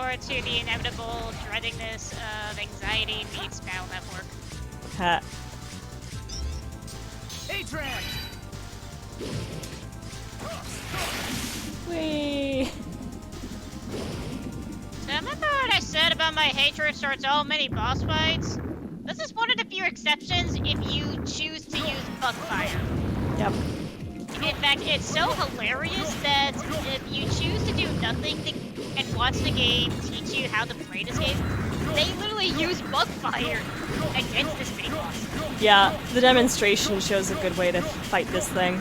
forward to the inevitable dreadingness of anxiety meets Battle Network. Ha. A-Track! Whee! So remember what I said about my hatred towards all many boss fights? This is one of the few exceptions if you choose to use Buckfire. Yep. In fact, it's so hilarious that if you choose to do nothing and watch the game teach you how to play this game, they literally use Buckfire against this mini boss. Yeah, the demonstration shows a good way to fight this thing.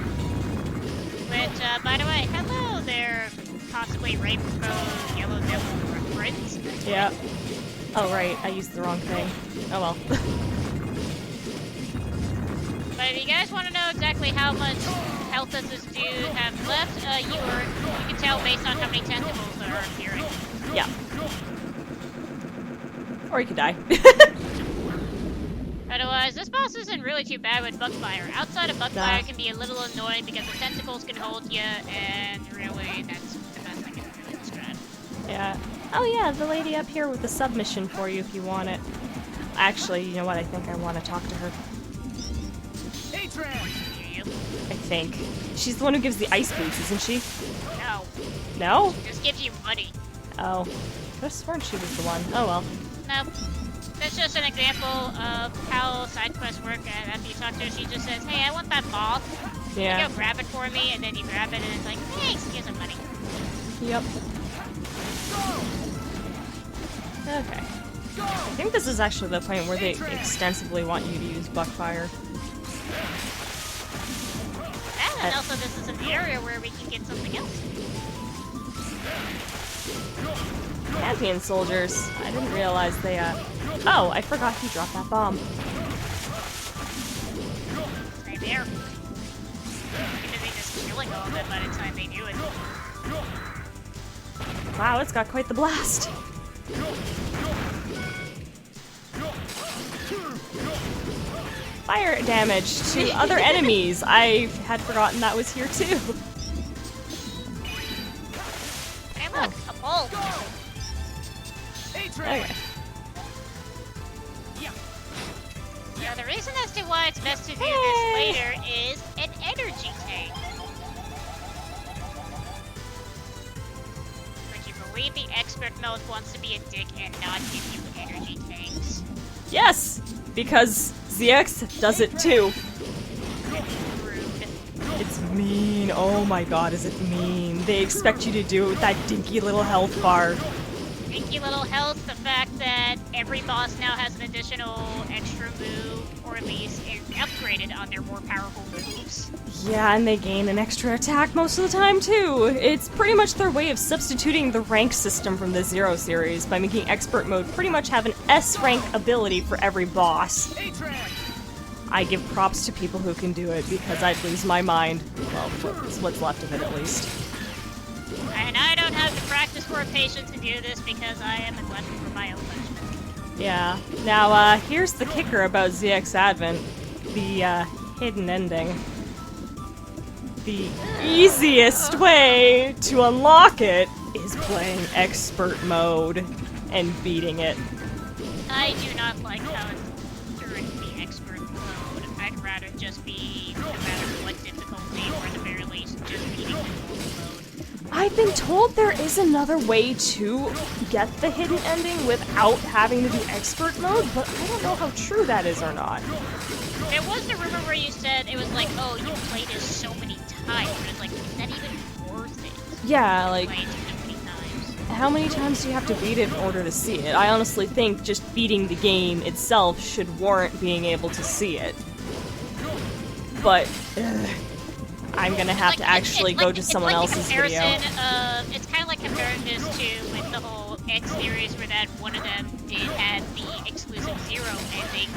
Which, by the way, hello there, possibly Rainbow Yellow Devil reference. Yeah. Oh, right, I used the wrong thing. Oh well. But if you guys want to know exactly how much health does this dude have left, you can tell based on how many tentacles are appearing. Yeah. Or you could die. Otherwise, this boss isn't really too bad with Buckfire. Outside of Buckfire, Nah. it can be a little annoying because the tentacles can hold you, and really, that's the best I can really describe. Yeah. Oh yeah, the lady up here with the submission for you if you want it. Actually, you know what? I think I want to talk to her. A-Track! You? I think. She's the one who gives the ice boots, isn't she? No. No? Just gives you money. Oh. Could have sworn she was the one. Oh well. No. That's just an example of how side quests work. And after you talk to her, she just says, "Hey, I want that ball. Yeah. Can you go grab it for me?" And then you grab it, and it's like, "Thanks, here's some money." Yep. Okay. I think this is actually the point where they extensively want you to use Buckfire. And also, this is an area where we can get something else. Champion soldiers. I didn't realize they, Oh, I forgot he dropped that bomb. Stay there. Because they just killing all of them by the time they do it. Wow, it's got quite the blast. Fire damage to other enemies. I had forgotten that was here too. Hey, look, a bolt. A-Track! Okay. Now, the reason as to why it's best to do this later is an energy tank. But you believe the expert mode wants to be a dick and not give you energy tanks? Yes, because ZX does it too. Rude. It's mean. Oh my god, is it mean? They expect you to do it with that dinky little health bar. Dinky little health, the fact that every boss now has an additional extra move, or at least is upgraded on their more powerful moves. Yeah, and they gain an extra attack most of the time too. It's pretty much their way of substituting the rank system from the Zero series by making expert mode pretty much have an S rank ability for every boss. A-Track! I give props to people who can do it because I'd lose my mind. Well, what's left of it at least. And I don't have the practice or patience to do this because I am a glutton for my own punishment. Yeah. Now, here's the kicker about ZX Advent. The, hidden ending. The easiest way to unlock it is playing expert mode and beating it. I do not like how it's during the expert mode. I'd rather just be, no matter what difficulty, or at the very least, just beating the normal mode. I've been told there is another way to get the hidden ending without having to do expert mode, but I don't know how true that is or not. There was the rumor where you said it was like, oh, you played this so many times, but it's like, is that even worth it? Yeah, like, Playing so many times. how many times do you have to beat it in order to see it? I honestly think just beating the game itself should warrant being able to see it. But, I'm gonna have to actually go to someone else's video. It's kind of like comparing this to with the whole X series, where that one of them did have the exclusive Zero ending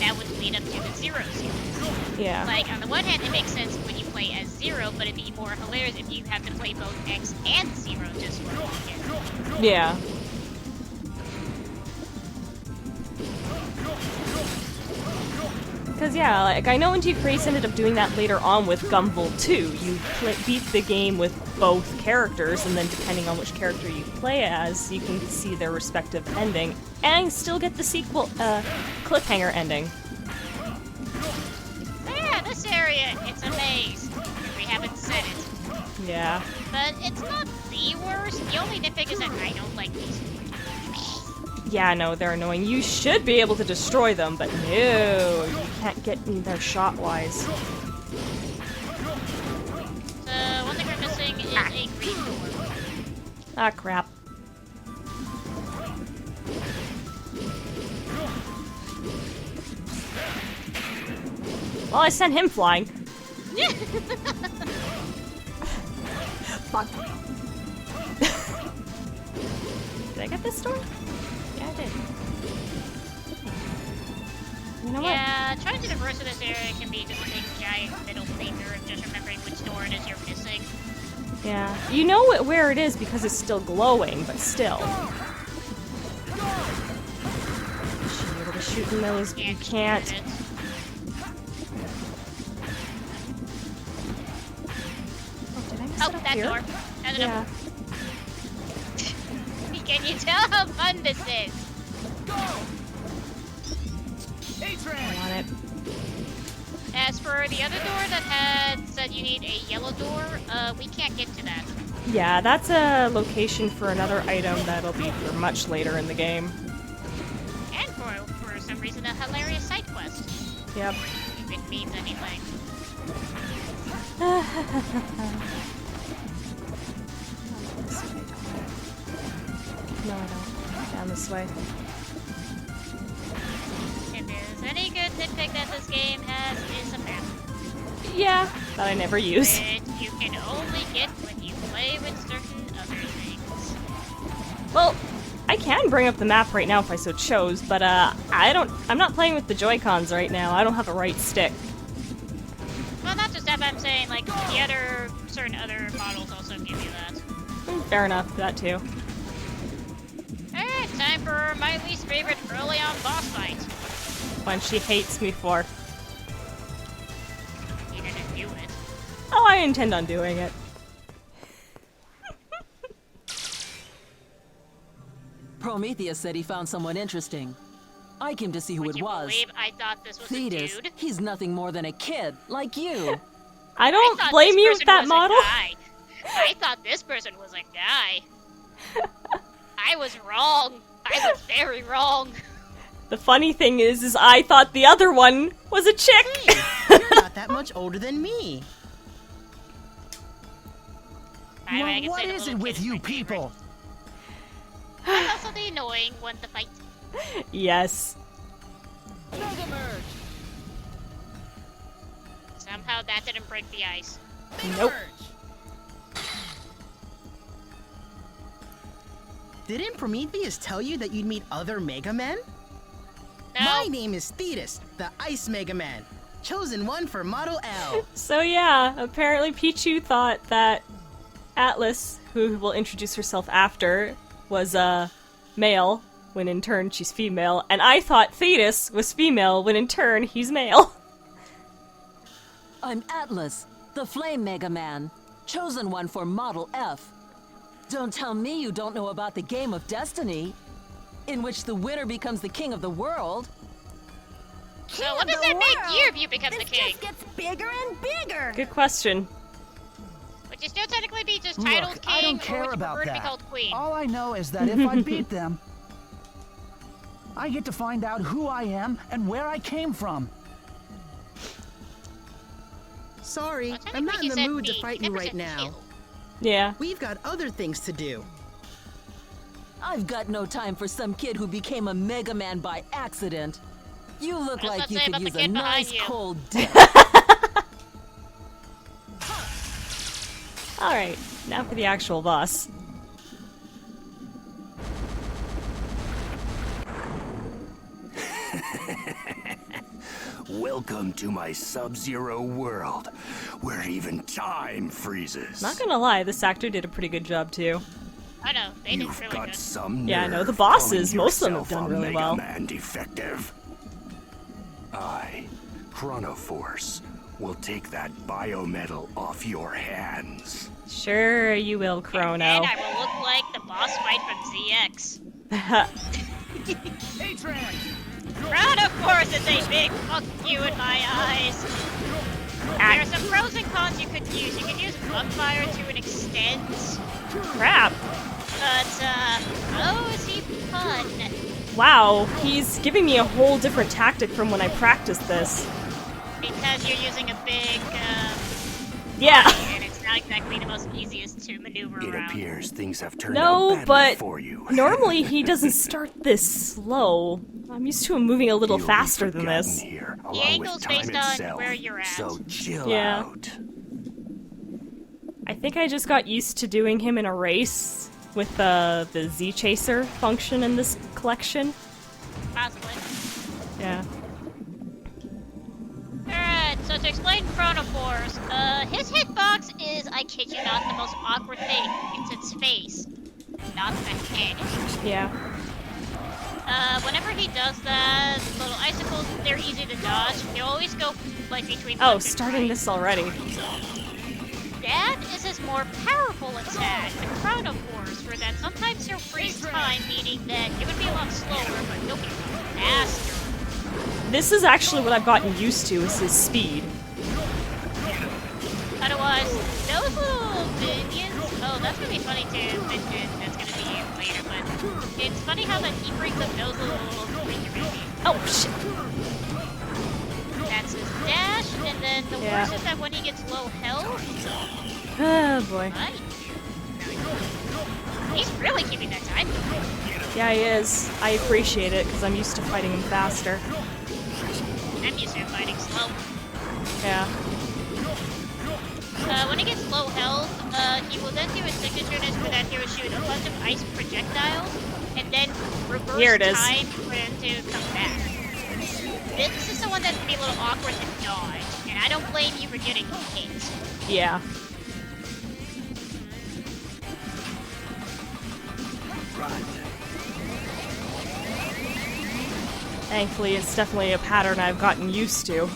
that would lead up to the Zero series. Yeah. Like, on the one hand, it makes sense when you play as Zero, but it'd be more hilarious if you have to play both X and Zero just for a weekend. Yeah. Because, I know NT Craze ended up doing that later on with Gumble 2. You beat the game with both characters, and then depending on which character you play as, you can see their respective ending, and still get the sequel, cliffhanger ending. Yeah, this area, it's a maze. We haven't said it. Yeah. But it's not the worst. The only nitpick is that I don't like these. Yeah, no, they're annoying. You should be able to destroy them, but no, you can't get in there shot-wise. So, one thing we're missing is a green door. Ah, crap. Well, I sent him flying. Fuck. Did I get this door? Yeah, I did. You know what? Yeah, trying to traverse this area can be just a big giant middle finger of just remembering which door it is you're missing. Yeah. You know where it is because it's still glowing, but still. You should be able to shoot in those, but you can't. shoot it. Oh, did I miss Oh, it up that here? door. I don't Yeah. know. Can you tell how fun this is? I want it. As for the other door that had said you need a yellow door, we can't get to that. Yeah, that's a location for another item that'll be for much later in the game. And for some reason, a hilarious side quest. Yep. If it means anything. No, I don't. Down this way. If there's any good nitpick that this game has, is a map. Yeah, that I never use. Which you can only get when you play with certain other things. Well, I can bring up the map right now if I so chose, but I'm not playing with the Joy-Cons right now. I don't have a right stick. Well, not just that, but I'm saying, like, certain other models also give you that. Fair enough, that too. Alright, time for my least favorite early on boss fight. One she hates me for. You didn't do it. Oh, I intend on doing it. Prometheus said he found someone interesting. I came to see who Would it you was. believe I thought this was a Thetis, dude? he's nothing more than a kid, like you. I I don't thought blame this you person with that was a model. guy. I thought this person was a guy. I was wrong. I was very wrong. The funny thing is I thought the other one was a chick. Hey, you're not that much older than me. By the way, I Well, can what say the is little it with kid is you my favorite. people? I'm also the annoying one to fight. Yes. Mega Merge! Somehow that didn't break the ice. Nope. Didn't Prometheus tell you that you'd meet other Mega Men? No. My name is Thetis, the Ice Mega Man. Chosen one for Model L. So yeah, apparently Pichu thought that Atlas, who will introduce herself after, was male, when in turn she's female, and I thought Thetis was female, when in turn he's male. I'm Atlas, the Flame Mega Man, chosen one for Model F. Don't tell me you don't know about the game of destiny, in which the winner becomes the king of the world. So what does that make you if you become the king? gets bigger and bigger. Good question. Would you still technically be just titled Look, king, I don't or care would you about prefer to be that. called queen? All I know is that if I beat them, I get to find out who I am and where I came from. Sorry, Well, I'm not in technically the said mood to be fight you right 10% now. kill. Yeah. We've got other things to do. I've got no time for some kid who became a Mega Man by accident. You look What does like that you say could about the use a kid behind nice you? cold dip. Alright, now for the actual boss. Welcome to my Sub-Zero world, where even time freezes. Not gonna lie, this actor did a pretty good job too. I know, they did You've really got good. some Yeah, I know, the nerve bosses, calling most of them have yourself done a really well. Megaman defective. I, Chronoforce, will take that biometal off your hands. Sure you will, Chrono. And I will look like the boss fight from ZX. Chronoforce is a big fuck you in my eyes. There are some pros and cons you could use. You could use Bugfire to an extent. Crap. But, oh, is he fun? Wow, he's giving me a whole different tactic from when I practiced this. Because you're using a big, Yeah. and it's not exactly the most easiest to maneuver It around. appears things have turned No, out badly but for you. normally he doesn't start this slow. I'm used to him moving a little You'll be faster than forgotten this. Here, The along angle's with time based on itself. where you're at. So chill Yeah. out. I think I just got used to doing him in a race with the Z Chaser function in this collection. Possibly. Yeah. Alright, so to explain Chronoforce, his hitbox is, I kid you not, the most awkward thing. It's its face, not the head. Yeah. Whenever he does that, little icicles, they're easy to dodge. You always go, like, between Oh, left and starting right. this already. That is his more powerful attack, the Chronoforce, for that sometimes he'll freeze time, meaning that it would be a lot slower, but he'll be faster. This is actually what I've gotten used to, is his speed. Otherwise, those little minions, oh, that's gonna be funny to mention, that's gonna be later, but it's funny how that he brings up those little minions. Oh, shit. That's his dash, and then the Yeah. worst is that when he gets low health, Oh, boy. right? He's really keeping that time. Yeah, he is. I appreciate it, because I'm used to fighting him faster. I'm used to fighting slow. Yeah. When he gets low health, he will then do his signature-ness where that he will shoot a bunch of ice projectiles, and then reverse Here it is. time for him to come back. This is the one that can be a little awkward to dodge, and I don't blame you for getting hit. Yeah. Thankfully, it's definitely a pattern I've gotten used to.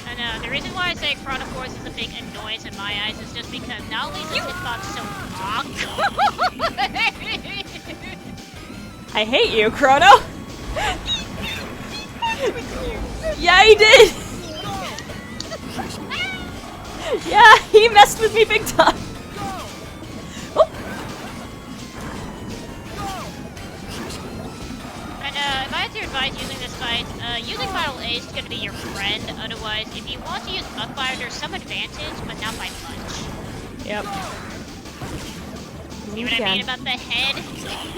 And the reason why I say Chronoforce is a big annoyance in my eyes is just because not only is his hitbox so awkward, I hate you, Chrono! Yeah, he did! Yeah, he messed with me big time! Oh. And if I had to advise using this fight, using Model A is going to be your friend. Otherwise, if you want to use Bugfire, there's some advantage, but not by much. Yep. See what I mean about the head?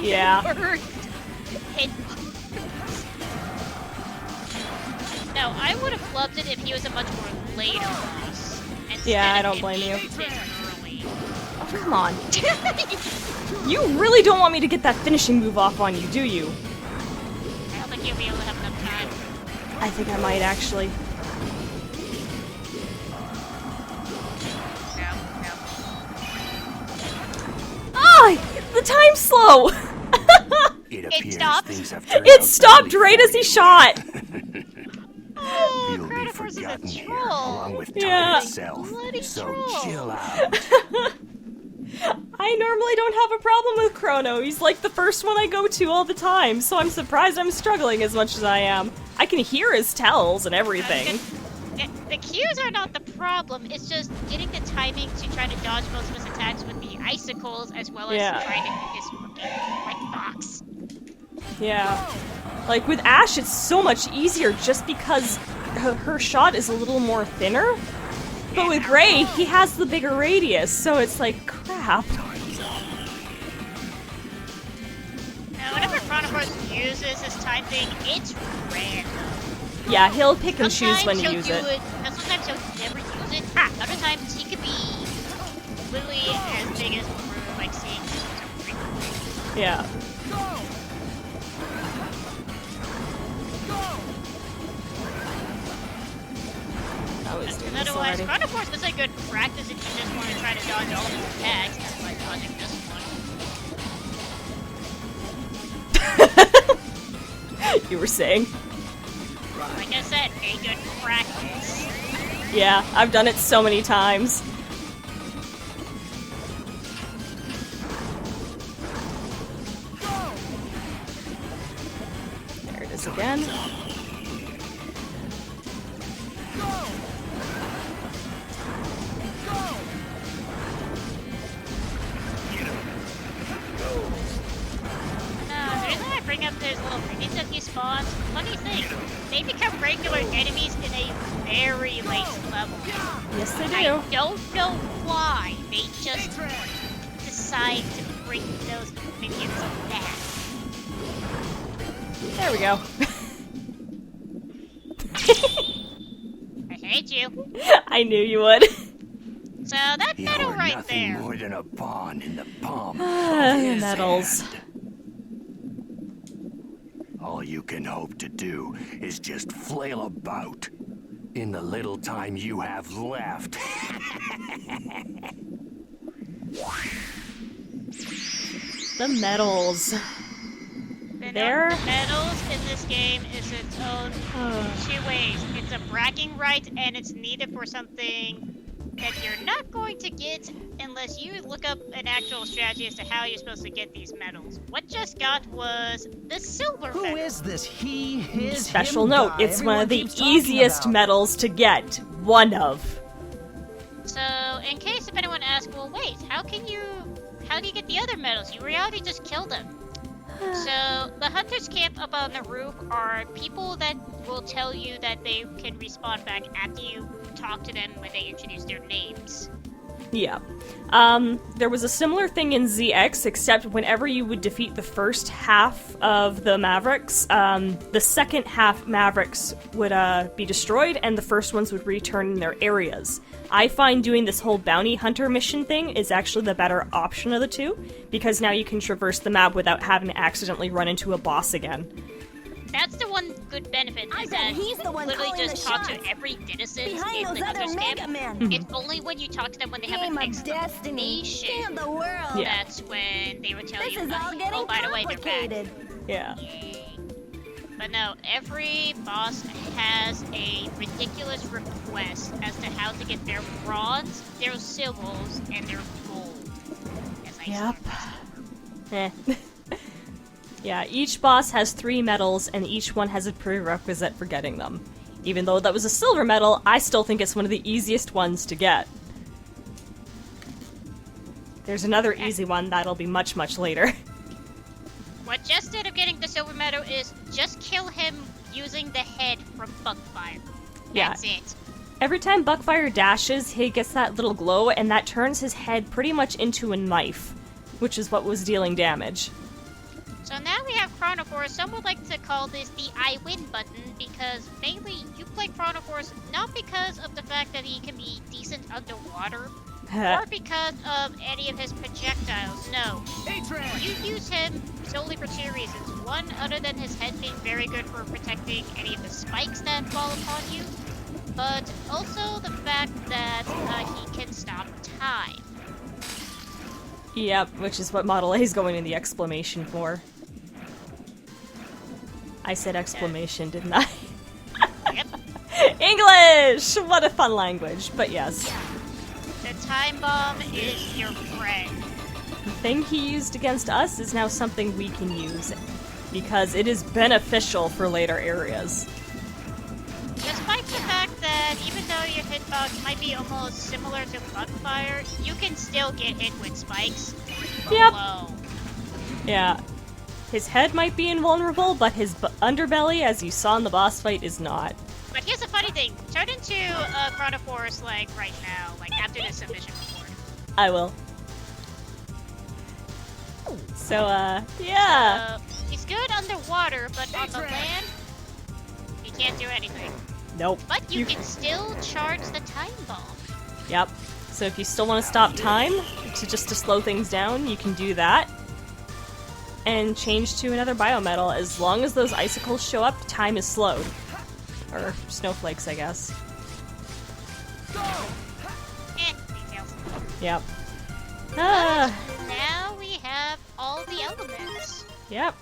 Yeah. Hit. No, I would have loved it if he was a much more later boss. Yeah, I instead of don't him blame being you. this early. Oh, come on. You really don't want me to get that finishing move off on you, do you? I don't think you'll be able to have enough time. I think I might, actually. No. Ah! The time's slow! It appears stopped. things have turned It out stopped badly right for as he you. shot! You'll be Chronoforce is a forgotten here, troll. along with time Yeah. itself. Bloody So troll. chill out. I normally don't have a problem with Chrono. He's like the first one I go to all the time, so I'm surprised I'm struggling as much as I am. I can hear his tells and everything. The cues are not the problem, it's just getting the timing to try to dodge most of his attacks with the icicles as well as Yeah. trying to hit his fucking white box. Yeah. Like with Ash, it's so much easier just because her shot is a little more thinner. But with Ray, he has the bigger radius, so it's like, crap. Now, whenever Chronoforce uses his time thing, it's random. Yeah, he'll pick and choose Sometimes when to he'll use do it. Now, sometimes he'll never use it. Other times he could be literally as big as we're like seeing. Yeah. I was doing this Otherwise, already. Chronoforce is a good practice if you just want to try to dodge all of his attacks. That's like dodging this one. You were saying? Like I said, a good practice. Yeah, I've done it so many times. There it is again. The reason I bring up those little minions that you spawn, funny thing, they become regular enemies in a very late level. Yes, they I do. don't know why, they just decide to bring those minions back. There we go. I hate you. I knew you would. So that medal You're right nothing there. more than a pawn in the palm of his Medals. hand. All you can hope to do is just flail about in the little time you have left. The medals. There? The medals in this game is its own two ways. It's a bragging right, and it's needed for something that you're not going to get unless you look up an actual strategy as to how you're supposed to get these medals. What just got was the silver Who medal. is this he, his, Special him note, guy it's one of everyone the keeps talking easiest about? medals to get. One of. So, in case if anyone asks, well, wait, how do you get the other medals? You already just killed them. So, the hunters camp up on the roof are people that will tell you that they can respawn back after you talk to them when they introduce their names. Yeah. There was a similar thing in ZX, except whenever you would defeat the first half of the Mavericks, the second half Mavericks would be destroyed, and the first ones would return in their areas. I find doing this whole bounty hunter mission thing is actually the better option of the two, because now you can traverse the map without having to accidentally run into a boss again. That's the one good benefit, I is bet that he's the one literally calling just the talk shots. to every citizen Behind in those the other hunters camp. Megamen. It's only when you talk to them when they have Game an of destiny. King exclamation of the world. Yeah. that's when they would tell This you, is all getting oh, by the way, they're back. complicated. Yeah. But no, every boss has a ridiculous request as to how to get their bronze, their silvers, and their gold. As I Yep. said. Eh. Yeah, each boss has 3 medals, and each one has a prerequisite for getting them. Even though that was a silver medal, I still think it's one of the easiest ones to get. There's another easy one that'll be much, much later. What just did of getting the silver medal is just kill him using the head from Buckfire. Yeah. That's it. Every time Buckfire dashes, he gets that little glow, and that turns his head pretty much into a knife, which is what was dealing damage. So now we have Chronoforce. Some would like to call this the I win button because mainly you play Chronoforce not because of the fact that he can be decent underwater or because of any of his projectiles. No. You use him solely for 2 reasons. One, other than his head being very good for protecting any of the spikes that fall upon you, but also the fact that he can stop time. Yep, which is what Model A is going in the exclamation for. I said exclamation, didn't I? Yep. English! What a fun language, but yes. The time bomb is your friend. The thing he used against us is now something we can use, because it is beneficial for later areas. Despite the fact that even though your hitbox might be almost similar to Buckfire, you can still get hit with spikes. Yep. Whoa. Yeah. His head might be invulnerable, but his underbelly, as you saw in the boss fight, is not. But here's the funny thing. Turn into Chronoforce, like, right now, like, after this submission report. I will. So, yeah. He's good underwater, but on the land, he can't do anything. Nope. But you can still charge the time bomb. Yep. So if you still want to stop time, to slow things down, you can do that. And change to another biometal. As long as those icicles show up, time is slowed. Or snowflakes, I guess. Details. Yep. Ah. Now we have all the elements. Yep.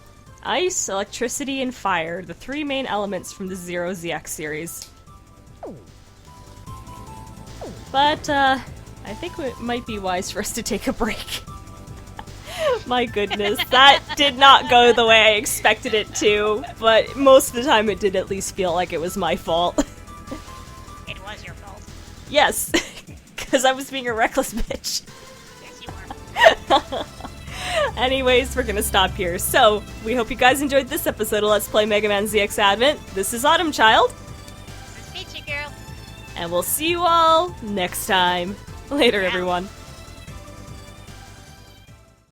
Ice, electricity, and fire, the 3 main elements from the Zero ZX series. But, I think it might be wise for us to take a break. My goodness, that did not go the way I expected it to, but most of the time it did at least feel like it was my fault. It was your fault. Yes, because I was being a reckless bitch. Yes, you were. Anyways, we're gonna stop here. So, we hope you guys enjoyed this episode of Let's Play Mega Man ZX Advent. This is Autumn Child, This is Peachy Girl. and we'll see you all next time. Later, Yeah. everyone.